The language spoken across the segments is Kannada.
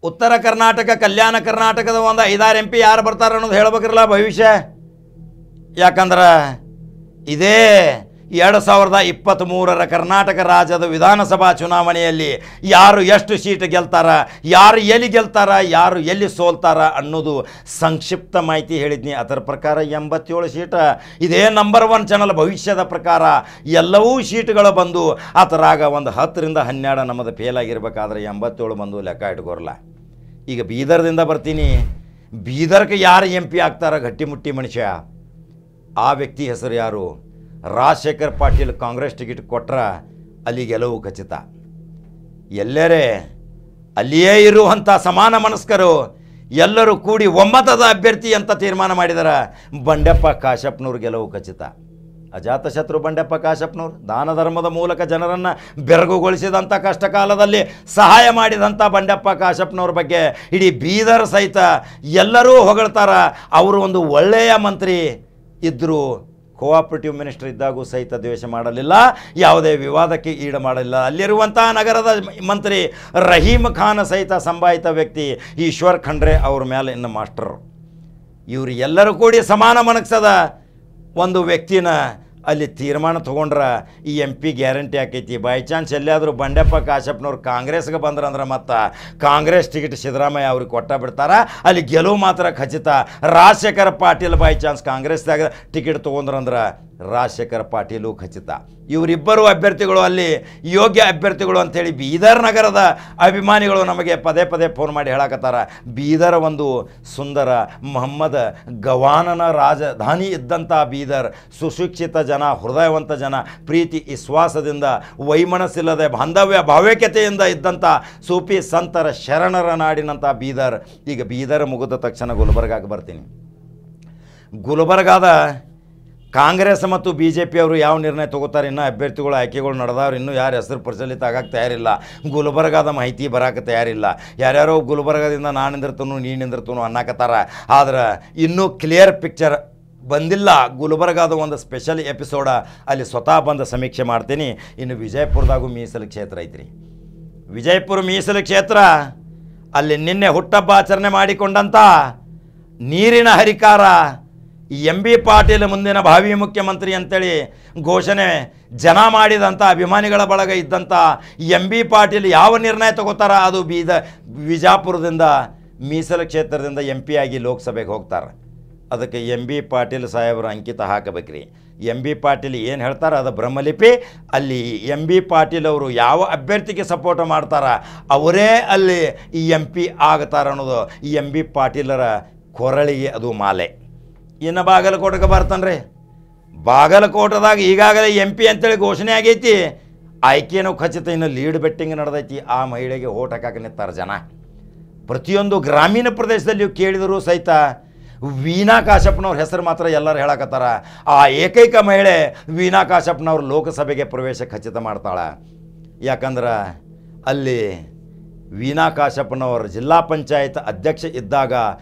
ಉತ್ತರ ಕರ್ನಾಟಕ ಕಲ್ಯಾಣ ಕರ್ನಾಟಕದ ಒಂದು 5-6 MP ಯಾರು ಬರ್ತಾರೆ ಅನ್ನೋದು ಹೇಳ್ಬೇಕಿರಲ್ಲ ಭವಿಷ್ಯ. ಯಾಕಂದ್ರೆ ಇದೇ 2023ರ ಕರ್ನಾಟಕ ರಾಜ್ಯದ ವಿಧಾನಸಭಾ ಚುನಾವಣೆಯಲ್ಲಿ ಯಾರು ಎಷ್ಟು ಸೀಟ್ ಗೆಲ್ತಾರ, ಯಾರು ಎಲ್ಲಿ ಗೆಲ್ತಾರ, ಯಾರು ಎಲ್ಲಿ ಸೋಲ್ತಾರ ಅನ್ನೋದು ಸಂಕ್ಷಿಪ್ತ ಮಾಹಿತಿ ಹೇಳಿದ್ನಿ. ಅದರ ಪ್ರಕಾರ 87 ಸೀಟ ಇದೇ ನಂಬರ್ 1 ಚಾನಲ್ ಭವಿಷ್ಯದ ಪ್ರಕಾರ ಎಲ್ಲವೂ ಸೀಟ್ಗಳು ಬಂದು ಅದರಾಗ ಒಂದು 10ರಿಂದ 12 ನಮ್ಮದು ಫೇಲ್ ಆಗಿರ್ಬೇಕಾದ್ರೆ 87 ಬಂದು ಲೆಕ್ಕ ಇಟ್ಕೋರಲ್ಲ. ಈಗ ಬೀದರ್ದಿಂದ ಬರ್ತೀನಿ. ಬೀದರ್ಗೆ ಯಾರು MP ಆಗ್ತಾರ ಗಟ್ಟಿಮುಟ್ಟಿ ಮನುಷ್ಯ, ಆ ವ್ಯಕ್ತಿ ಹೆಸರು ಯಾರು? ರಾಜಶೇಖರ್ ಪಾಟೀಲ್ ಕಾಂಗ್ರೆಸ್ ಟಿಕೆಟ್ ಕೊಟ್ರ ಅಲ್ಲಿ ಗೆಲುವು ಖಚಿತ. ಎಲ್ಲರೇ ಅಲ್ಲಿಯೇ ಇರುವಂಥ ಸಮಾನ ಮನಸ್ಕರು ಎಲ್ಲರೂ ಕೂಡಿ ಒಮ್ಮತದ ಅಭ್ಯರ್ಥಿ ಅಂತ ತೀರ್ಮಾನ ಮಾಡಿದಾರ. ಬಂಡೆಪ್ಪ ಕಾಶಪ್ಪನವ್ರು ಗೆಲುವು ಖಚಿತ. ಅಜಾತಶತ್ರು ಬಂಡೆಪ್ಪ ಕಾಶಪ್ಪನವ್ರು ದಾನ ಧರ್ಮದ ಮೂಲಕ ಜನರನ್ನು ಬೆರಗುಗೊಳಿಸಿದಂಥ ಕಷ್ಟ ಕಾಲದಲ್ಲಿ ಸಹಾಯ ಮಾಡಿದಂಥ ಬಂಡೆಪ್ಪ ಕಾಶಪ್ಪನವ್ರ ಬಗ್ಗೆ ಇಡೀ ಬೀದರ್ ಸಹಿತ ಎಲ್ಲರೂ ಹೊಗಳ್ತಾರ. ಅವರು ಒಂದು ಒಳ್ಳೆಯ ಮಂತ್ರಿ ಇದ್ದರು. ಕೋಆಪರೇಟಿವ್ ಮಿನಿಸ್ಟರ್ ಇದ್ದಾಗೂ ಸಹಿತ ದ್ವೇಷ ಮಾಡಲಿಲ್ಲ, ಯಾವುದೇ ವಿವಾದಕ್ಕೆ ಈಡು ಮಾಡಲಿಲ್ಲ. ಅಲ್ಲಿರುವಂಥ ನಗರದ ಮಂತ್ರಿ ರಹೀಮ್ ಖಾನ್ ಸಹಿತ ಸಂಭಾಯಿತ ವ್ಯಕ್ತಿ ಈಶ್ವರ್ ಖಂಡ್ರೆ ಅವ್ರ ಮೇಲೆ ಇನ್ನು ಮಾಸ್ಟರ್. ಇವರು ಎಲ್ಲರೂ ಕೂಡಿ ಸಮಾನ ಮನಸ್ಸದ ಒಂದು ವ್ಯಕ್ತಿನ ಅಲ್ಲಿ ತೀರ್ಮಾನ ತೊಗೊಂಡ್ರೆ ಈ MP ಗ್ಯಾರಂಟಿ ಆಕೈತಿ. ಬೈ ಚಾನ್ಸ್ ಎಲ್ಲಿಯಾದರೂ ಬಂಡೆಪ್ಪ ಕಾಶಪ್ಪನವ್ರು ಕಾಂಗ್ರೆಸ್ಗೆ ಬಂದ್ರಂದ್ರೆ ಮತ್ತು ಕಾಂಗ್ರೆಸ್ ಟಿಕೆಟ್ ಸಿದ್ದರಾಮಯ್ಯ ಅವ್ರಿಗೆ ಕೊಟ್ಟ ಬಿಡ್ತಾರೆ. ಅಲ್ಲಿ ಗೆಲುವು ಮಾತ್ರ ಖಚಿತ. ರಾಜಶೇಖರ ಪಾಟೀಲ್ ಬೈ ಚಾನ್ಸ್ ಕಾಂಗ್ರೆಸ್ದಾಗ ಟಿಕೆಟ್ ತೊಗೊಂಡ್ರಂದ್ರೆ ರಾಜಶೇಖರ ಪಾಟೀಲು ಖಚಿತ. ಇವರಿಬ್ಬರು ಅಭ್ಯರ್ಥಿಗಳು ಅಲ್ಲಿ ಯೋಗ್ಯ ಅಭ್ಯರ್ಥಿಗಳು ಅಂಥೇಳಿ ಬೀದರ್ ನಗರದ ಅಭಿಮಾನಿಗಳು ನಮಗೆ ಪದೇ ಪದೇ ಫೋನ್ ಮಾಡಿ ಹೇಳಕತ್ತಾರ. ಬೀದರ್ ಒಂದು ಸುಂದರ ಮೊಹಮ್ಮದ್ ಗವಾನನ ರಾಜಧಾನಿ ಇದ್ದಂಥ ಬೀದರ್, ಸುಶಿಕ್ಷಿತ ಜನ, ಹೃದಯವಂತ ಜನ, ಪ್ರೀತಿ ವಿಶ್ವಾಸದಿಂದ, ವೈಮನಸ್ಸಿಲ್ಲದೆ ಬಾಂಧವ್ಯ ಭಾವ್ಯಕತೆಯಿಂದ ಇದ್ದಂಥ ಸೂಫಿ ಸಂತರ ಶರಣರ ನಾಡಿನಂಥ ಬೀದರ್. ಈಗ ಬೀದರ್ ಮುಗಿದ ತಕ್ಷಣ ಗುಲ್ಬರ್ಗಾಗೆ ಬರ್ತೀನಿ. ಗುಲ್ಬರ್ಗಾದ ಕಾಂಗ್ರೆಸ್ ಮತ್ತು BJP ಅವರು ಯಾವ ನಿರ್ಣಯ ತಗೋತಾರೆ, ಇನ್ನೂ ಅಭ್ಯರ್ಥಿಗಳು ಆಯ್ಕೆಗಳು ನಡೆದವ್ರು, ಇನ್ನೂ ಯಾರು ಹೆಸರು ಪ್ರಚಲಿತ ಆಗಕ್ಕೆ ತಯಾರಿಲ್ಲ. ಗುಲ್ಬರ್ಗಾದ ಮಾಹಿತಿ ಬರೋಕ್ಕೆ ತಯಾರಿಲ್ಲ. ಯಾರ್ಯಾರೋ ಗುಲ್ಬರ್ಗಾದಿಂದ ನಾನು ನಿಂದಿರ್ತನು ನೀನು ನಿಂದಿರ್ತನು ಅನ್ನಕತ್ತಾರ. ಆದ್ರೆ ಇನ್ನೂ ಕ್ಲಿಯರ್ ಪಿಕ್ಚರ್ ಬಂದಿಲ್ಲ. ಗುಲ್ಬರ್ಗಾದ ಒಂದು ಸ್ಪೆಷಲ್ ಎಪಿಸೋಡ ಅಲ್ಲಿ ಸ್ವತಃ ಬಂದು ಸಮೀಕ್ಷೆ ಮಾಡ್ತೀನಿ. ಇನ್ನು ವಿಜಯಪುರದಾಗೂ ಮೀಸಲು ಕ್ಷೇತ್ರ ಐತ್ರಿ. ವಿಜಯಪುರ ಮೀಸಲು ಕ್ಷೇತ್ರ ಅಲ್ಲಿ ನಿನ್ನೆ ಹುಟ್ಟಹಬ್ಬ ಆಚರಣೆ ಮಾಡಿಕೊಂಡಂಥ ನೀರಿನ ಹರಿಕಾರ MB ಪಾಟೀಲ್ ಮುಂದಿನ ಭಾವಿ ಮುಖ್ಯಮಂತ್ರಿ ಅಂತೇಳಿ ಘೋಷಣೆ ಜನ ಮಾಡಿದಂಥ ಅಭಿಮಾನಿಗಳ ಬಳಗ ಇದ್ದಂಥ MB ಪಾಟೀಲ್ ಯಾವ ನಿರ್ಣಯ ತಗೋತಾರ ಅದು ವಿಜಾಪುರದಿಂದ ಮೀಸಲು ಕ್ಷೇತ್ರದಿಂದ MP ಆಗಿ ಲೋಕಸಭೆಗೆ ಹೋಗ್ತಾರೆ. ಅದಕ್ಕೆ MB ಪಾಟೀಲ್ ಸಾಹೇಬರು ಅಂಕಿತ ಹಾಕಬೇಕ್ರಿ. MB ಪಾಟೀಲ್ ಏನು ಹೇಳ್ತಾರೆ ಅದು ಬ್ರಹ್ಮಲಿಪಿ. ಅಲ್ಲಿ MB ಪಾಟೀಲ್ ಅವರು ಯಾವ ಅಭ್ಯರ್ಥಿಗೆ ಸಪೋರ್ಟ್ ಮಾಡ್ತಾರ ಅವರೇ ಅಲ್ಲಿ ಈ MP ಆಗ್ತಾರ ಅನ್ನೋದು ಈ MB ಪಾಟೀಲರ ಕೊರಳಿಗೆ ಅದು ಮಾಲೆ. ಇನ್ನು ಬಾಗಲಕೋಟೆಗೆ ಬರ್ತಾನ್ರಿ. ಬಾಗಲಕೋಟದಾಗ ಈಗಾಗಲೇ MP ಅಂತೇಳಿ ಘೋಷಣೆ ಆಗೈತಿ. ಆಯ್ಕೆನೂ ಖಚಿತ. ಇನ್ನು ಲೀಡ್ ಬೆಟ್ಟಿಂಗ್ ನಡೆದೈತಿ. ಆ ಮಹಿಳೆಗೆ ಓಟ್ ಹಾಕಕ್ಕೆ ನಿಂತಾರೆ ಜನ. ಪ್ರತಿಯೊಂದು ಗ್ರಾಮೀಣ ಪ್ರದೇಶದಲ್ಲಿ ಕೇಳಿದರೂ ಸಹಿತ ವೀಣಾ ಕಾಶಪ್ಪನವ್ರ ಹೆಸರು ಮಾತ್ರ ಎಲ್ಲರೂ ಹೇಳಕತ್ತಾರ. ಆ ಏಕೈಕ ಮಹಿಳೆ ವೀಣಾ ಕಾಶಪ್ಪನವ್ರು ಲೋಕಸಭೆಗೆ ಪ್ರವೇಶ ಖಚಿತ ಮಾಡ್ತಾಳೆ. ಯಾಕಂದ್ರೆ ಅಲ್ಲಿ ವೀಣಾ ಕಾಶಪ್ಪನವರು ಜಿಲ್ಲಾ ಪಂಚಾಯತ್ ಅಧ್ಯಕ್ಷ ಇದ್ದಾಗ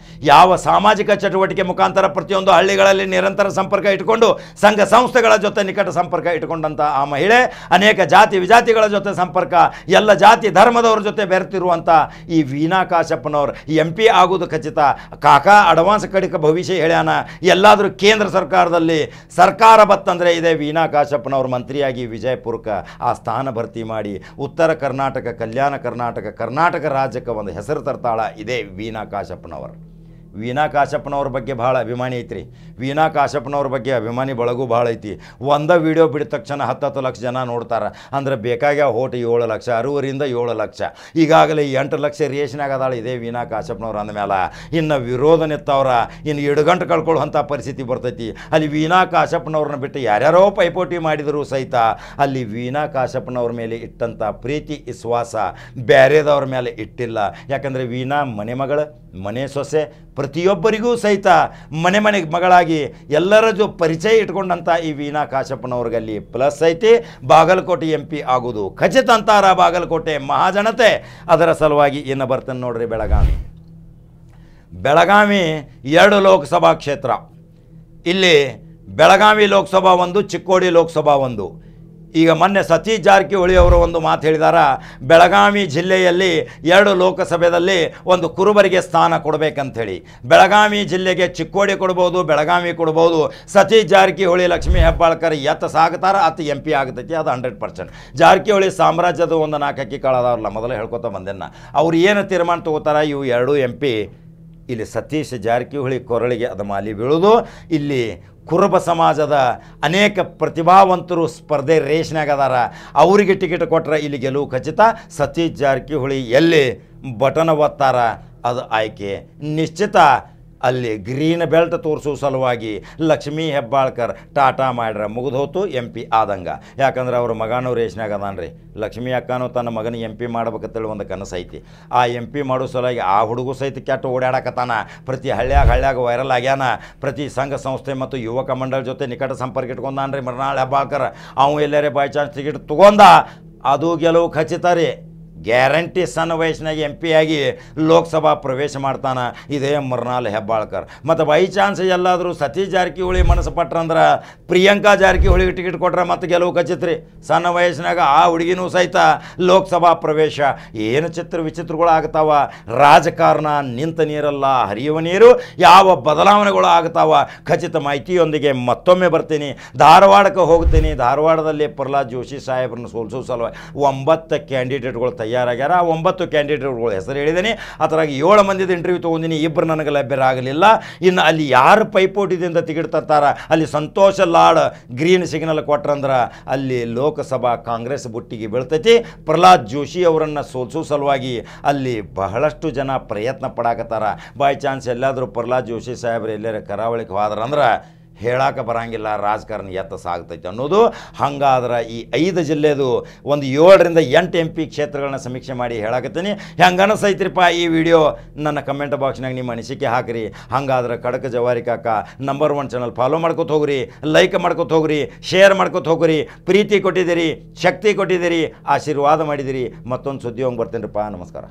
ಯಾವ ಸಾಮಾಜಿಕ ಚಟುವಟಿಕೆ ಮುಖಾಂತರ ಪ್ರತಿಯೊಂದು ಹಳ್ಳಿಗಳಲ್ಲಿ ನಿರಂತರ ಸಂಪರ್ಕ ಇಟ್ಟುಕೊಂಡು ಸಂಘ ಸಂಸ್ಥೆಗಳ ಜೊತೆ ನಿಕಟ ಸಂಪರ್ಕ ಇಟ್ಟುಕೊಂಡಂಥ ಆ ಮಹಿಳೆ ಅನೇಕ ಜಾತಿ ವಿಜಾತಿಗಳ ಜೊತೆ ಸಂಪರ್ಕ, ಎಲ್ಲ ಜಾತಿ ಧರ್ಮದವ್ರ ಜೊತೆ ಬೆರೆತಿರುವಂಥ ಈ ವೀಣಾ ಕಾಶಪ್ಪನವ್ರು MP ಆಗೋದು ಖಚಿತ. ಕಾಕಾ ಅಡ್ವಾನ್ಸ್ ಕಡಿಕ ಭವಿಷ್ಯ ಹೇಳ್ಯಾನ. ಎಲ್ಲಾದರೂ ಕೇಂದ್ರ ಸರ್ಕಾರದಲ್ಲಿ ಸರ್ಕಾರ ಬತ್ತಂದರೆ ಇದೆ ವೀಣಾ ಕಾಶಪ್ಪನವ್ರು ಮಂತ್ರಿಯಾಗಿ ವಿಜಯಪುರಕ್ಕೆ ಆ ಸ್ಥಾನ ಭರ್ತಿ ಮಾಡಿ ಉತ್ತರ ಕರ್ನಾಟಕ ಕಲ್ಯಾಣ ಕರ್ನಾಟಕ ರಾಜ್ಯಕ್ಕೆ ಒಂದು ಹೆಸರು ತರ್ತಾಳ ಇದೇ ವೀಣಾ ಕಾಶಪ್ಪನವರು. ವೀಣಾ ಕಾಶಪ್ಪನವ್ರ ಬಗ್ಗೆ ಭಾಳ ಅಭಿಮಾನಿ ಐತ್ರಿ. ವೀಣಾ ಕಾಶಪ್ಪನವ್ರ ಬಗ್ಗೆ ಅಭಿಮಾನಿ ಬಳಗೂ ಭಾಳ ಐತಿ. ಒಂದ ವಿಡಿಯೋ ಬಿಡಿದ ತಕ್ಷಣ 10 ಲಕ್ಷ ಜನ ನೋಡ್ತಾರೆ. ಅಂದರೆ ಬೇಕಾಗ್ಯಾವ ಓಟ್ 7 ಲಕ್ಷ, 6ರಿಂದ 7 ಲಕ್ಷ. ಈಗಾಗಲೇ 8 ಲಕ್ಷ ರಿಯೇಷನ್ ಆಗದಾಳ ಇದೇ ವೀಣಾ ಕಾಶಪ್ಪನವ್ರು ಅಂದಮೇಲೆ ಇನ್ನು ವಿರೋಧ ನಿತ್ತವ್ರ ಇನ್ನು 2 ಗಂಟೆ ಕಳ್ಕೊಳ್ಳುವಂಥ ಪರಿಸ್ಥಿತಿ ಬರ್ತೈತಿ. ಅಲ್ಲಿ ವೀಣಾ ಕಾಶಪ್ಪನವ್ರನ್ನ ಬಿಟ್ಟು ಯಾರ್ಯಾರೋ ಪೈಪೋಟಿ ಮಾಡಿದರೂ ಸಹಿತ ಅಲ್ಲಿ ವೀಣಾ ಕಾಶಪ್ಪನವ್ರ ಮೇಲೆ ಇಟ್ಟಂಥ ಪ್ರೀತಿ ವಿಶ್ವಾಸ ಬೇರೆದವ್ರ ಮೇಲೆ ಇಟ್ಟಿಲ್ಲ. ಯಾಕಂದರೆ ವೀಣಾ ಮನೆ ಮಗಳು, ಮನೆ ಸೊಸೆ, ಪ್ರತಿಯೊಬ್ಬರಿಗೂ ಸಹಿತ ಮನೆ ಮಗಳಾಗಿ ಎಲ್ಲರ ಪರಿಚಯ ಇಟ್ಕೊಂಡಂಥ ಈ ವೀಣಾ ಕಾಶಪ್ಪನವ್ರಿಗಲ್ಲಿ ಪ್ಲಸ್ ಐತಿ. ಬಾಗಲಕೋಟೆ MP ಆಗೋದು ಖಚಿತ ಅಂತಾರ ಬಾಗಲಕೋಟೆ ಮಹಾಜನತೆ. ಅದರ ಸಲುವಾಗಿ ಇನ್ನು ಬರ್ತೇನೆ ನೋಡ್ರಿ ಬೆಳಗಾವಿ 2 ಲೋಕಸಭಾ ಕ್ಷೇತ್ರ. ಇಲ್ಲಿ ಬೆಳಗಾವಿ ಲೋಕಸಭಾ 1, ಚಿಕ್ಕೋಡಿ ಲೋಕಸಭಾ 1. ಈಗ ಮೊನ್ನೆ ಸತೀಶ್ ಜಾರಕಿಹೊಳಿ ಅವರು ಒಂದು ಮಾತು ಹೇಳಿದಾರ, ಬೆಳಗಾವಿ ಜಿಲ್ಲೆಯಲ್ಲಿ 2 ಲೋಕಸಭೆಯಲ್ಲಿ ಒಂದು ಕುರುಬರಿಗೆ ಸ್ಥಾನ ಕೊಡಬೇಕಂಥೇಳಿ. ಬೆಳಗಾವಿ ಜಿಲ್ಲೆಗೆ ಚಿಕ್ಕೋಡಿ ಕೊಡ್ಬೋದು, ಬೆಳಗಾವಿ ಕೊಡ್ಬೋದು. ಸತೀಶ್ ಜಾರಕಿಹೊಳಿ ಲಕ್ಷ್ಮೀ ಹೆಬ್ಬಾಳ್ಕರ್ ಎತ್ತ ಸಾಗ್ತಾರ ಅತ್ತ MP ಆಗ್ತೈತಿ, ಅದು 100%. ಜಾರಕಿಹೊಳಿ ಸಾಮ್ರಾಜ್ಯದ ಒಂದು 4 ಅಕ್ಕಿ ಕಾಳದವ್ರಲ್ಲ, ಮೊದಲೇ ಹೇಳ್ಕೊತ ಬಂದೆನ್ನ. ಅವ್ರು ಏನು ತೀರ್ಮಾನ ತಗೋತಾರ, ಇವು 2 MP ಇಲ್ಲಿ ಸತೀಶ್ ಜಾರಕಿಹೊಳಿ ಕೊರಳಿಗೆ ಅದು ಮಾಲಿ ಬೀಳೋದು. ಇಲ್ಲಿ ಕುರುಬ ಸಮಾಜದ ಅನೇಕ ಪ್ರತಿಭಾವಂತರು ಸ್ಪರ್ಧೆ ರೇಷ್ನಾಗ ಅದಾರ, ಅವರಿಗೆ ಟಿಕೆಟ್ ಕೊಟ್ಟರೆ ಇಲ್ಲಿ ಗೆಲುವು ಖಚಿತ. ಸತೀಶ್ ಜಾರಕಿಹೊಳಿ ಎಲ್ಲಿ ಬಟನ್ ಒತ್ತಾರ ಅದು ಆಯ್ಕೆ ನಿಶ್ಚಿತ. ಅಲ್ಲಿ ಗ್ರೀನ್ ಬೆಲ್ಟ್ ತೋರಿಸೋ ಸಲುವಾಗಿ ಲಕ್ಷ್ಮೀ ಹೆಬ್ಬಾಳ್ಕರ್ ಟಾಟಾ ಮಾಡ್ರೆ ಮುಗಿದೋತು, MP ಆದಂಗೆ. ಯಾಕಂದ್ರೆ ಅವ್ರ ಮಗನೂ ರೇಷ್ನಾಗ ಅದಾನ್ರಿ. ಲಕ್ಷ್ಮೀ ಅಕ್ಕನೂ ತನ್ನ ಮಗನ MP ಮಾಡ್ಬೇಕಂತೇಳಿ ಒಂದು ಕನಸು ಐತಿ. ಆ MP ಮಾಡೋ ಸಲುವಾಗಿ ಆ ಹುಡುಗು ಸಹಿತ ಕೆಟ್ಟ ಓಡಾಡಕತ್ತಾನ. ಪ್ರತಿ ಹಳ್ಳ್ಯಾಗ ವೈರಲ್ ಆಗ್ಯಾನ. ಪ್ರತಿ ಸಂಘ ಸಂಸ್ಥೆ ಮತ್ತು ಯುವಕ ಮಂಡಳ ಜೊತೆ ನಿಕಟ ಸಂಪರ್ಕ ಇಟ್ಕೊಂಡಾನ್ರಿ ಮರ್ನಾಳ್ ಹೆಬ್ಬಾಳ್ಕರ್. ಅವು ಎಲ್ಲರೇ ಬೈ ಚಾನ್ಸ್ ಟಿಕೆಟ್ ತೊಗೊಂಡ ಅದು ಗೆಲುವು ಖಚಿತ ರೀ. ಗ್ಯಾರಂಟಿ ಸಣ್ಣ ವಯಸ್ಸಿನಾಗ MP ಆಗಿ ಲೋಕಸಭಾ ಪ್ರವೇಶ ಮಾಡ್ತಾನೆ ಇದೇ ಮರ್ನಾಳ್ ಹೆಬ್ಬಾಳ್ಕರ್. ಮತ್ತು ಬೈ ಚಾನ್ಸ್ ಎಲ್ಲಾದರೂ ಸತೀಶ್ ಜಾರಕಿಹೊಳಿ ಮನಸ್ಸು ಪಟ್ರಂದ್ರೆ ಪ್ರಿಯಾಂಕಾ ಜಾರಕಿಹೊಳಿಗೆ ಟಿಕೆಟ್ ಕೊಟ್ರೆ ಮತ್ತೆ ಗೆಲುವು ಖಚಿತ ರೀ. ಸಣ್ಣ ವಯಸ್ಸಿನಾಗ ಆ ಹುಡುಗಿನೂ ಸಹಿತ ಲೋಕಸಭಾ ಪ್ರವೇಶ. ಏನು ವಿಚಿತ್ರಗಳು ಆಗ್ತಾವ. ರಾಜಕಾರಣ ನಿಂತ ನೀರಲ್ಲ, ಹರಿಯುವ ನೀರು. ಯಾವ ಬದಲಾವಣೆಗಳು ಆಗ್ತಾವ ಖಚಿತ ಮಾಹಿತಿಯೊಂದಿಗೆ ಮತ್ತೊಮ್ಮೆ ಬರ್ತೀನಿ. ಧಾರವಾಡಕ್ಕೆ ಹೋಗ್ತೀನಿ. ಧಾರವಾಡದಲ್ಲಿ ಪ್ರಹ್ಲಾದ್ ಜೋಶಿ ಸಾಹೇಬ್ರನ್ನ ಸೋಲಿಸೋ ಸಲುವಾಗಿ 9 ಕ್ಯಾಂಡಿಡೇಟ್ಗಳು ತಯಾರಾಗ್ಯಾರ. ಆ 9 ಕ್ಯಾಂಡಿಡೇಟ್ಗಳು ಹೆಸರು ಹೇಳಿದ್ದೀನಿ. ಅದರಾಗಿ 7 ಮಂದಿದ ಇಂಟರ್ವ್ಯೂ ತೊಗೊಂಡಿನಿ, 2 ನನಗೆ ಲಭ್ಯರಾಗಲಿಲ್ಲ. ಇನ್ನು ಅಲ್ಲಿ ಯಾರು ಪೈಪೋಟಿದಿಂದ ಟಿಕೆಟ್ ತರ್ತಾರ, ಅಲ್ಲಿ ಸಂತೋಷ್ ಲಾಡ್ ಗ್ರೀನ್ ಸಿಗ್ನಲ್ ಕೊಟ್ರಂದ್ರೆ ಅಲ್ಲಿ ಲೋಕಸಭಾ ಕಾಂಗ್ರೆಸ್ ಬುಟ್ಟಿಗೆ ಬೀಳ್ತೈತಿ. ಪ್ರಹ್ಲಾದ್ ಜೋಶಿ ಅವರನ್ನು ಸೋಲಿಸೋ ಸಲುವಾಗಿ ಅಲ್ಲಿ ಬಹಳಷ್ಟು ಜನ ಪ್ರಯತ್ನ ಪಡಾಕತ್ತಾರ. ಬೈ ಚಾನ್ಸ್ ಎಲ್ಲಾದರೂ ಪ್ರಹ್ಲಾದ್ ಜೋಶಿ ಸಾಹೇಬ್ರು ಎಲ್ಲರ ಕರಾವಳಿಗೆ ಹೋದ್ರಂದ್ರೆ ಹೇಳಕ್ಕೆ ಬರಂಗಿಲ್ಲ, ರಾಜಕಾರಣ ಎತ್ತ ಸಾಗ್ತೈತೆ ಅನ್ನೋದು. ಹಂಗಾದ್ರೆ ಈ 5 ಜಿಲ್ಲೆದು ಒಂದು 7 ರಿಂದ 8 MP ಕ್ಷೇತ್ರಗಳನ್ನ ಸಮೀಕ್ಷೆ ಮಾಡಿ ಹೇಳಕತ್ತೀನಿ. ಹೆಂಗೆ ಅನಿಸೈತ್ರಿಪ್ಪ ಈ ವಿಡಿಯೋ ನನ್ನ ಕಮೆಂಟ್ ಬಾಕ್ಸ್ನಾಗ ನಿಮ್ಮ ಅನಿಸಿಕೆ ಹಾಕಿರಿ. ಹಂಗಾದ್ರೆ ಖಡಕ್ ಜವಾರಿ ಕಾಕ ನಂಬರ್ 1 ಚಾನಲ್ ಫಾಲೋ ಮಾಡ್ಕೊತ ಹೋಗ್ರಿ, ಲೈಕ್ ಮಾಡ್ಕೊತ ಹೋಗ್ರಿ, ಶೇರ್ ಮಾಡ್ಕೊತ ಹೋಗ್ರಿ. ಪ್ರೀತಿ ಕೊಟ್ಟಿದ್ದೀರಿ, ಶಕ್ತಿ ಕೊಟ್ಟಿದ್ದೀರಿ, ಆಶೀರ್ವಾದ ಮಾಡಿದಿರಿ. ಮತ್ತೊಂದು ಸುದ್ದಿ ಹೋಗಿ ಬರ್ತೀನಿ ರೀ. ನಮಸ್ಕಾರ.